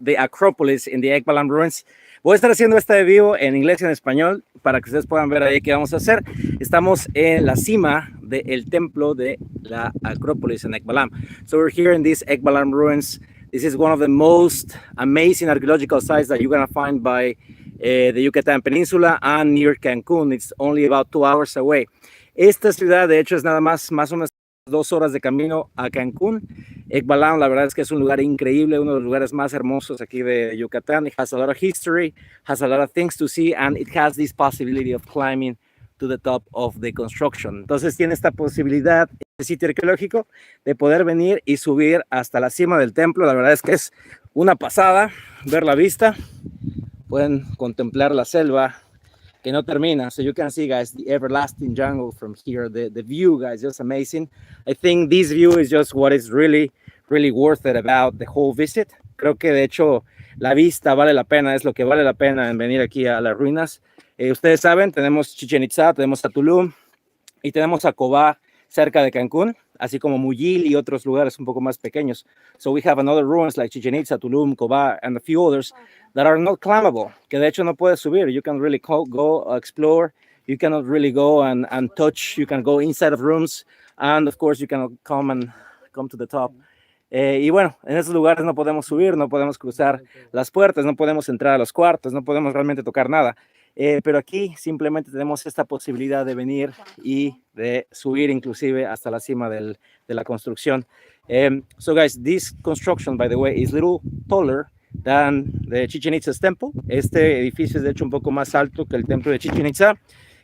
the Acropolis in the Balam ruins. Voy a estar haciendo este video en inglés y en español para que ustedes puedan ver ahí qué vamos a hacer. Estamos en la cima del templo de la Acropolis en Balam. So we're here in these Balam ruins. This is one of the most amazing archaeological sites that you're going to find by the Yucatán Peninsula and near Cancún. It's only about 2 hours away. Esta ciudad, de hecho, es nada más o menos 2 horas de camino a Cancún. Balam, la verdad es que es un lugar increíble, uno de los lugares más hermosos aquí de Yucatán. It has a lot of history, has a lot of things to see, and it has this possibility of climbing to the top of the construction. Entonces tiene esta posibilidad, este sitio arqueológico, de poder venir y subir hasta la cima del templo. La verdad es que es una pasada ver la vista. Pueden contemplar la selva que no termina. So you can see, guys, the everlasting jungle from here. The view, guys, just amazing. I think this view is just what is really worth it about the whole visit. Creo que de hecho la vista vale la pena, es lo que vale la pena en venir aquí a las ruinas. Ustedes saben, tenemos Chichén Itzá, tenemos a Tulum y tenemos a Cobá cerca de Cancún, así como Muyil y otros lugares un poco más pequeños. So we have another ruins like Chichén Itzá, Tulum, Cobá, and a few others that are not climbable, que de hecho no puedes subir. You can really go explore. You cannot really go and touch. You can go inside of rooms, and of course you can come to the top. Y bueno, en esos lugares no podemos subir, no podemos cruzar las puertas, no podemos entrar a los cuartos, no podemos realmente tocar nada. Pero aquí simplemente tenemos esta posibilidad de venir y de subir inclusive hasta la cima de la construcción. So guys, this construction, by the way, is a little taller than the Chichén Itza's temple. Este edificio es de hecho un poco más alto que el templo de Chichén Itzá.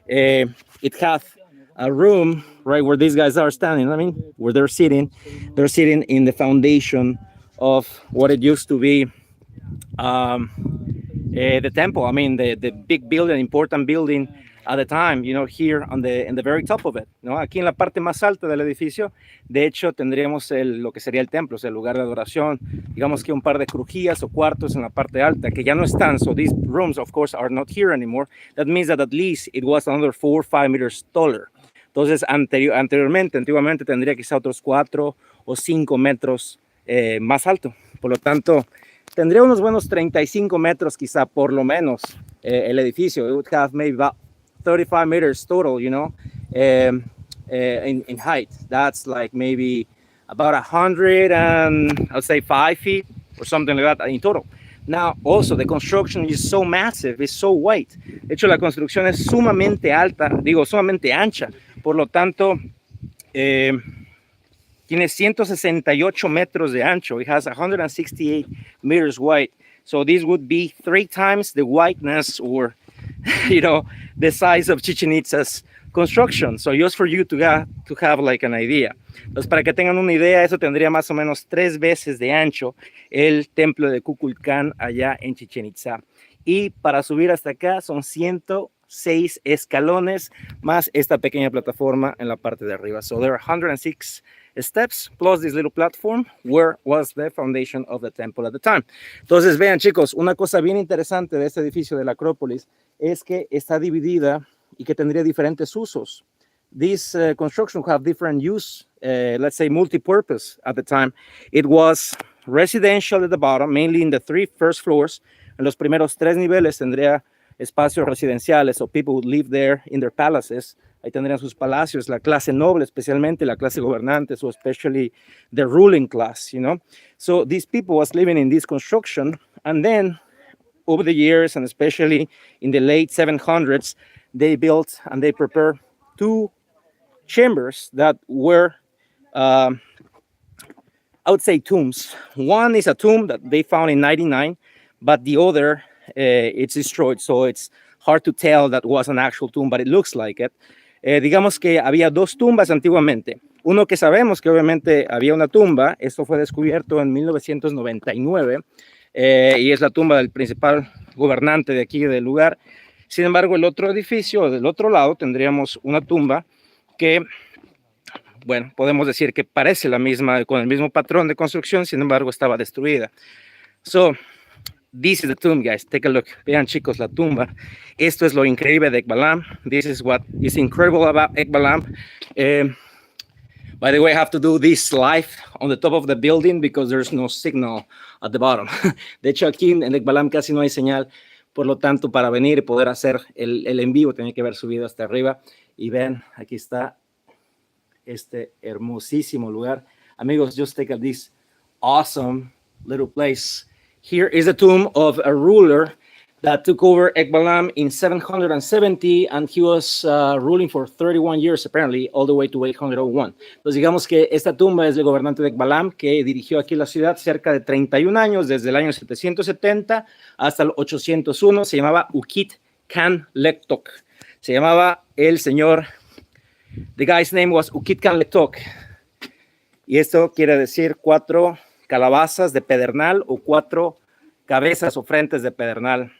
It has a room right where these guys are standing. I mean, where they're sitting in the foundation of what it used to be the temple. I mean, the big building, important building at the time, you know, here in the very top of it, ¿no? Aquí en la parte más alta del edificio, de hecho, tendríamos lo que sería el templo, o sea, el lugar de adoración, digamos que un par de crujías o cuartos en la parte alta, que ya no están. So these rooms, of course, are not here anymore. That means that at least it was another 4 or 5 meters taller. Entonces, antiguamente tendría quizá otros 4 o 5 metros más alto. Por lo tanto, tendría unos buenos 35 metros quizá, por lo menos, el edificio. It would have maybe about 35 meters total, you know, in height. That's like maybe about 100 and I'll say 5 feet or something like that in total. Now, also, the construction is so massive, it's so wide. De hecho, la construcción es sumamente alta, sumamente ancha. Por lo tanto, tiene 168 metros de ancho. It has 168 meters wide. So this would be 3 times the wideness, or, you know, the size of Chichén Itza's construction. So just for you to have like an idea. Entonces, para que tengan una idea, eso tendría más o menos 3 veces de ancho el templo de Kukulcán allá en Chichén Itzá. Y para subir hasta acá son 106 escalones más esta pequeña plataforma en la parte de arriba. So there are 106 steps plus this little platform where was the foundation of the temple at the time. Entonces vean, chicos, una cosa bien interesante de este edificio de la Acrópolis es que está dividida y que tendría diferentes usos. This construction have different use, let's say multi-purpose at the time. It was residential at the bottom, mainly in the 3 first floors. En los primeros 3 niveles tendría espacios residenciales, so people would live there in their palaces. Ahí tendrían sus palacios, la clase noble, especialmente la clase gobernante, so especially the ruling class, you know. So these people was living in this construction, and then over the years, and especially in the late 700s, they built and they prepared 2 chambers that were, I would say, tombs. One is a tomb that they found in 99, but the other, it's destroyed, so it's hard to tell that was an actual tomb, but it looks like it. Digamos que había 2 tumbas antiguamente. Uno que sabemos que obviamente había una tumba, esto fue descubierto en 1999, y es la tumba del principal gobernante de aquí del lugar. Sin embargo, el otro edificio, del otro lado, tendríamos una tumba que, bueno, podemos decir que parece la misma, con el mismo patrón de construcción, sin embargo, estaba destruida. So, this is the tomb, guys. Take a look. Vean, chicos, la tumba. Esto es lo increíble de Balam. This is what is incredible about Balam. By the way, I have to do this live on the top of the building because there's no signal at the bottom. De hecho, aquí en Balam casi no hay señal, por lo tanto, para venir y poder hacer el en vivo, tenía que haber subido hasta arriba. Y ven, aquí está este hermosísimo lugar. Amigos, just take a this awesome little place. Here is the tomb of a ruler that took over Ekbalam in 770, and he was ruling for 31 years, apparently, all the way to 801. Entonces, digamos que esta tumba es del gobernante de Ekbalam, que dirigió aquí la ciudad cerca de 31 años, desde el año 770 hasta el 801. Se llamaba Ukit Kan Lektok. Se llamaba el señor, the guy's name was Ukit Kan Lektok. Y esto quiere decir 4 calabazas de pedernal o 4 cabezas o frentes de pedernal.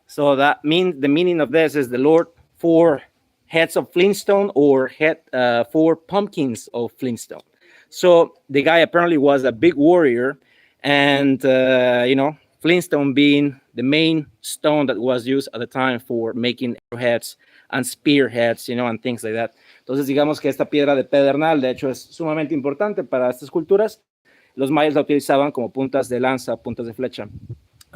So that means the meaning of this is the Lord 4 heads of flintstone or 4 pumpkins of flintstone. So the guy apparently was a big warrior, and you know, flintstone being the main stone that was used at the time for making arrowheads and spearheads, you know, and things like that. Entonces digamos que esta piedra de pedernal de hecho es sumamente importante para estas culturas. Los mayas la utilizaban como puntas de lanza, puntas de flecha,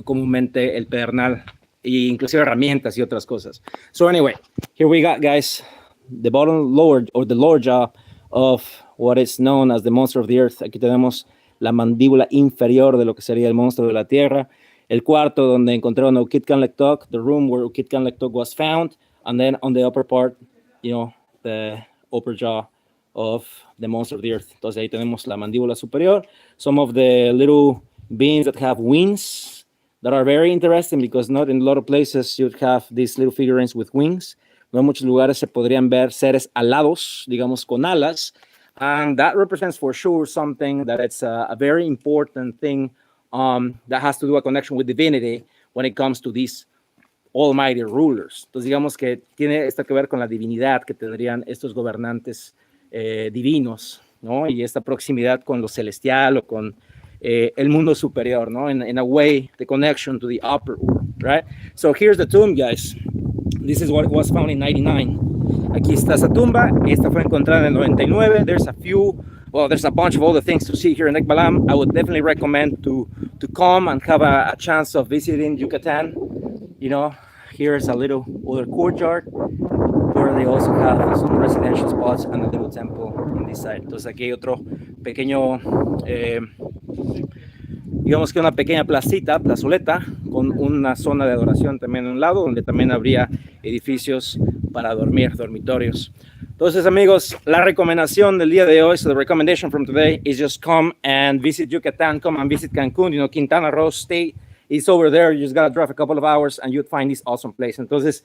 comúnmente el pedernal, e inclusive herramientas y otras cosas. So anyway, here we got, guys, the bottom lower, or the lower jaw of what is known as the monster of the earth. Aquí tenemos la mandíbula inferior de lo que sería el monstruo de la tierra. El cuarto donde encontraron a Ukit Kan Lektok, the room where Ukit Kan Lektok was found, and then on the upper part, you know, the upper jaw of the monster of the earth. Entonces ahí tenemos la mandíbula superior. Some of the little beings that have wings that are very interesting, because not in a lot of places you'd have these little figurines with wings. No en muchos lugares se podrían ver seres alados, digamos, con alas. And that represents for sure something that it's a very important thing that has to do a connection with divinity when it comes to these almighty rulers. Entonces digamos que tiene esto que ver con la divinidad que tendrían estos gobernantes divinos, ¿no? Y esta proximidad con lo celestial o con el mundo superior, ¿no? In a way, the connection to the upper world, right? So here's the tomb, guys. This is what was found in 99. Aquí está esa tumba. Esta fue encontrada en el 99. There's a bunch of other things to see here in Ekbalam. I would definitely recommend to come and have a chance of visiting Yucatan. You know, here's a little other courtyard where they also have some residential spots and a little temple in this side. Entonces aquí hay otro pequeño, digamos que una pequeña plazoleta con una zona de adoración también en un lado, donde también habría edificios para dormir, dormitorios. Entonces, amigos, la recomendación del día de hoy, so the recommendation from today is just come and visit Yucatan, come and visit Cancún. You know, Quintana Roo State is over there. You just gotta drive a couple of hours and you'd find this awesome place. Entonces,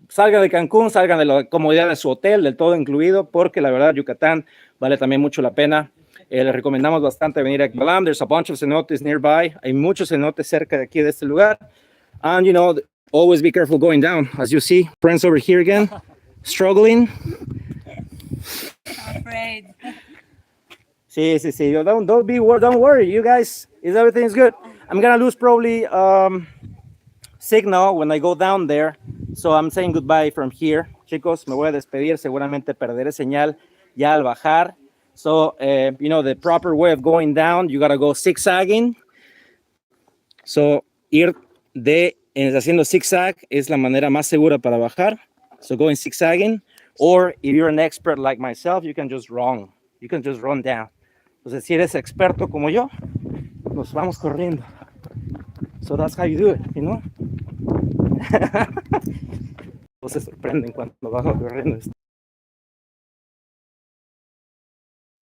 salgan de Cancún, salgan de la comodidad de su hotel, del todo incluido, porque la verdad Yucatán vale también mucho la pena. Les recomendamos bastante venir a Balam. There's a bunch of cenotes nearby. Hay muchos cenotes cerca de aquí, de este lugar. And, you know, always be careful going down. As you see, friends over here again, struggling. I'm afraid. Sí. Don't worry, you guys. Everything's good. I'm gonna lose probably signal when I go down there. So I'm saying goodbye from here. Chicos, me voy a despedir. Seguramente perderé señal ya al bajar. So, you know, the proper way of going down, you gotta go zigzagging. So, ir haciendo zigzag es la manera más segura para bajar. So, going zigzagging. Or, if you're an expert like myself, you can just run. You can just run down. Entonces, si eres experto como yo, nos vamos corriendo. So, that's how you do it, you know? Se sorprenden cuando bajo corriendo.